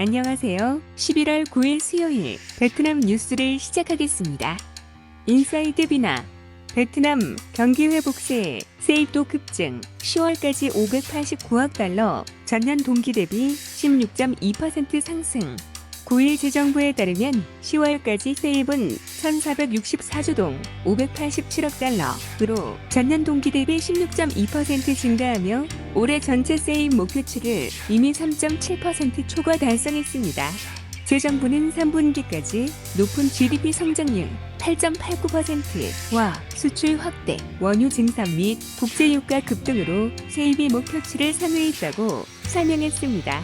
안녕하세요. 11월 9일 수요일 베트남 뉴스를 시작하겠습니다. 인사이드 비나 베트남 경기 회복세 세입도 급증 10월까지 589억 달러 전년 동기 대비 16.2% 상승 9일 재정부에 따르면 10월까지 세입은 1,464조 동 587억 달러으로 전년 동기 대비 16.2% 증가하며 올해 전체 세입 목표치를 이미 3.7% 초과 달성했습니다. 재정부는 3분기까지 높은 GDP 성장률 8.89%와 수출 확대, 원유 증산 및 국제유가 급등으로 세입이 목표치를 상회했다고 설명했습니다.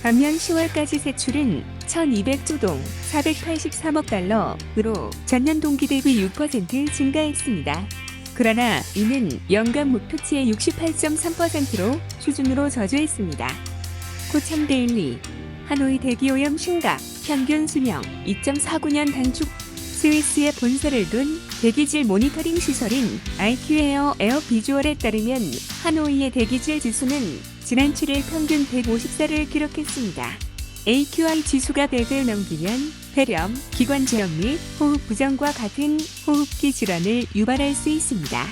반면 10월까지 세출은 1,200조 동 483억 달러으로 전년 동기 대비 6% 증가했습니다. 그러나 이는 연간 목표치의 68.3%로 수준으로 저조했습니다. 코참 데일리 하노이 대기오염 심각, 평균 수명 2.49년 단축. 스위스에 본사를 둔 대기질 모니터링 시설인 IQ에어 비주얼에 따르면 하노이의 대기질 지수는 지난 7일 평균 154를 기록했습니다. AQI 지수가 100을 넘기면 폐렴, 기관지염 및 호흡 부정과 같은 호흡기 질환을 유발할 수 있습니다.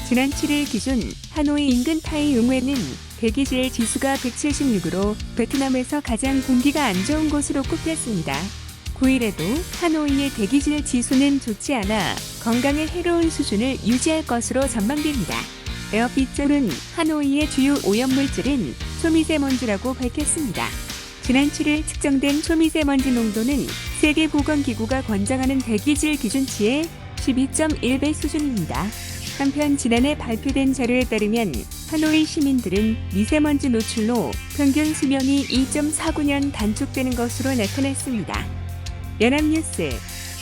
지난 7일 기준 하노이 인근 타이응웨는 대기질 지수가 176으로 베트남에서 가장 공기가 안 좋은 곳으로 꼽혔습니다. 9일에도 하노이의 대기질 지수는 좋지 않아 건강에 해로운 수준을 유지할 것으로 전망됩니다. 에어비졸은 하노이의 주요 오염물질은 초미세먼지라고 밝혔습니다. 지난 7일 측정된 초미세먼지 농도는 세계보건기구가 권장하는 대기질 기준치의 12.1배 수준입니다. 한편 지난해 발표된 자료에 따르면 하노이 시민들은 미세먼지 노출로 평균 수명이 2.49년 단축되는 것으로 나타났습니다. 연합뉴스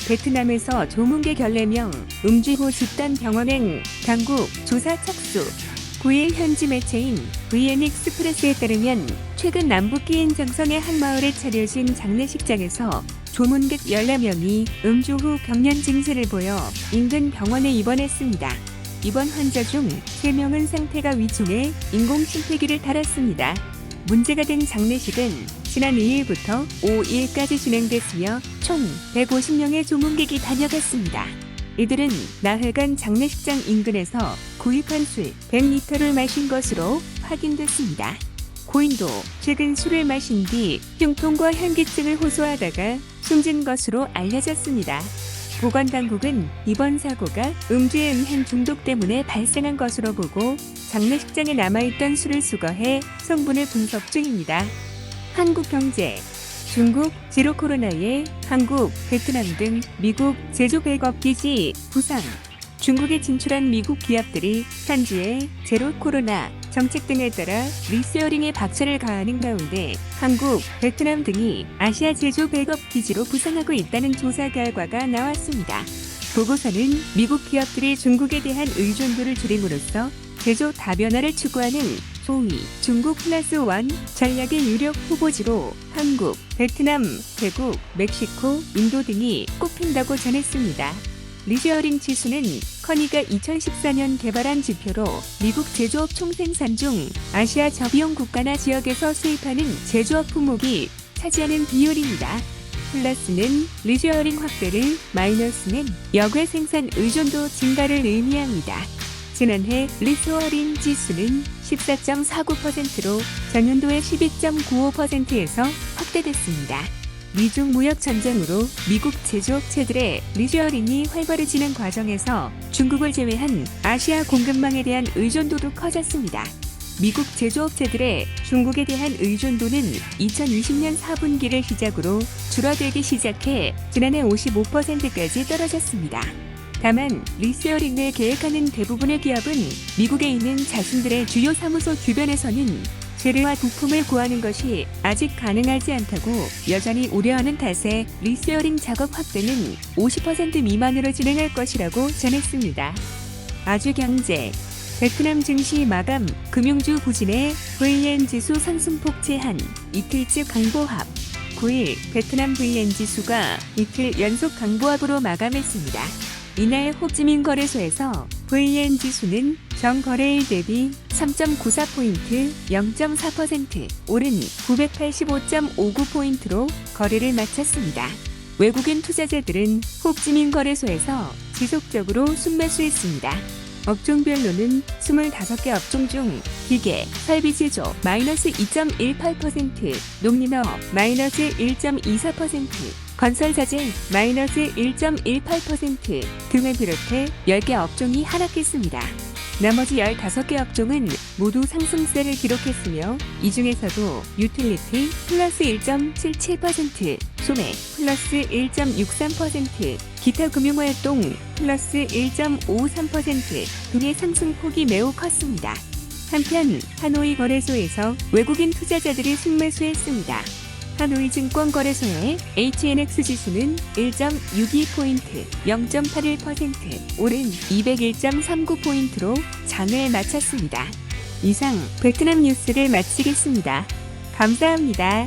베트남에서 조문계 결례명 음주호 집단 병원행 당국 조사 착수 9일 현지 매체인 VN익스프레스에 따르면 최근 남북 기인 정성의 한 마을에 차려진 장례식장에서 조문객 14명이 음주 후 경련 증세를 보여 인근 병원에 입원했습니다. 입원 환자 중 3명은 상태가 위중해 인공심폐기를 달았습니다. 문제가 된 장례식은 지난 2일부터 5일까지 진행됐으며 총 150명의 조문객이 다녀갔습니다. 이들은 나흘간 장례식장 인근에서 구입한 술 100리터를 마신 것으로 확인됐습니다. 고인도 최근 술을 마신 뒤 흉통과 현기증을 호소하다가 숨진 것으로 알려졌습니다. 보건당국은 이번 사고가 음주의 음행 중독 때문에 발생한 것으로 보고 장례식장에 남아있던 술을 수거해 성분을 분석 중입니다. 한국경제 중국 제로 코로나에 한국, 베트남 등 미국 제조 백업 기지 부상. 중국에 진출한 미국 기업들이 현지의 제로 코로나 정책 등에 따라 리세어링에 박차를 가하는 가운데 한국, 베트남 등이 아시아 제조 백업 기지로 부상하고 있다는 조사 결과가 나왔습니다. 보고서는 미국 기업들이 중국에 대한 의존도를 줄임으로써 제조 다변화를 추구하는 소위 중국 플러스1 전략의 유력 후보지로 한국, 베트남, 태국, 멕시코, 인도 등이 꼽힌다고 전했습니다. 리쉐어링 지수는 커니가 2014년 개발한 지표로 미국 제조업 총생산 중 아시아 저비용 국가나 지역에서 수입하는 제조업 품목이 차지하는 비율입니다. 플러스는 리쉐어링 확대를, 마이너스는 역외 생산 의존도 증가를 의미합니다. 지난해 리쉐어링 지수는 14.49%로 전년도의 12.95%에서 확대됐습니다. 미중 무역 전쟁으로 미국 제조업체들의 리쉐어링이 활발해지는 과정에서 중국을 제외한 아시아 공급망에 대한 의존도도 커졌습니다. 미국 제조업체들의 중국에 대한 의존도는 2020년 4분기를 시작으로 줄어들기 시작해 지난해 55%까지 떨어졌습니다. 다만 리쉐어링을 계획하는 대부분의 기업은 미국에 있는 자신들의 주요 사무소 주변에서는 재료와 부품을 구하는 것이 아직 가능하지 않다고 여전히 우려하는 탓에 리쉐어링 작업 확대는 50% 미만으로 진행할 것이라고 전했습니다. 아주경제 베트남 증시 마감 금융주 부진에 VN 지수 상승폭 제한 이틀째 강보합 9일 베트남 VN 지수가 이틀 연속 강보합으로 마감했습니다. 이날 호찌민 거래소에서 VN 지수는 전 거래일 대비 3.94포인트 0.4% 오른 985.59포인트로 거래를 마쳤습니다. 외국인 투자자들은 호프지민 거래소에서 지속적으로 순매수했습니다. 업종별로는 25개 업종 중 기계, 설비제조 마이너스 2.18%, 농림업 마이너스 1.24%, 건설자재 마이너스 1.18% 등을 비롯해 10개 업종이 하락했습니다. 나머지 15개 업종은 모두 상승세를 기록했으며 이 중에서도 유틸리티 플러스 1.77%, 소매 플러스 1.63%, 기타 금융활동 플러스 1.53% 등의 상승폭이 매우 컸습니다. 한편 하노이 거래소에서 외국인 투자자들이 순매수했습니다. 하노이 증권거래소의 HNX 지수는 1.62포인트 0.81% 오른 201.39포인트로 장을 마쳤습니다. 이상 베트남 뉴스를 마치겠습니다. 감사합니다.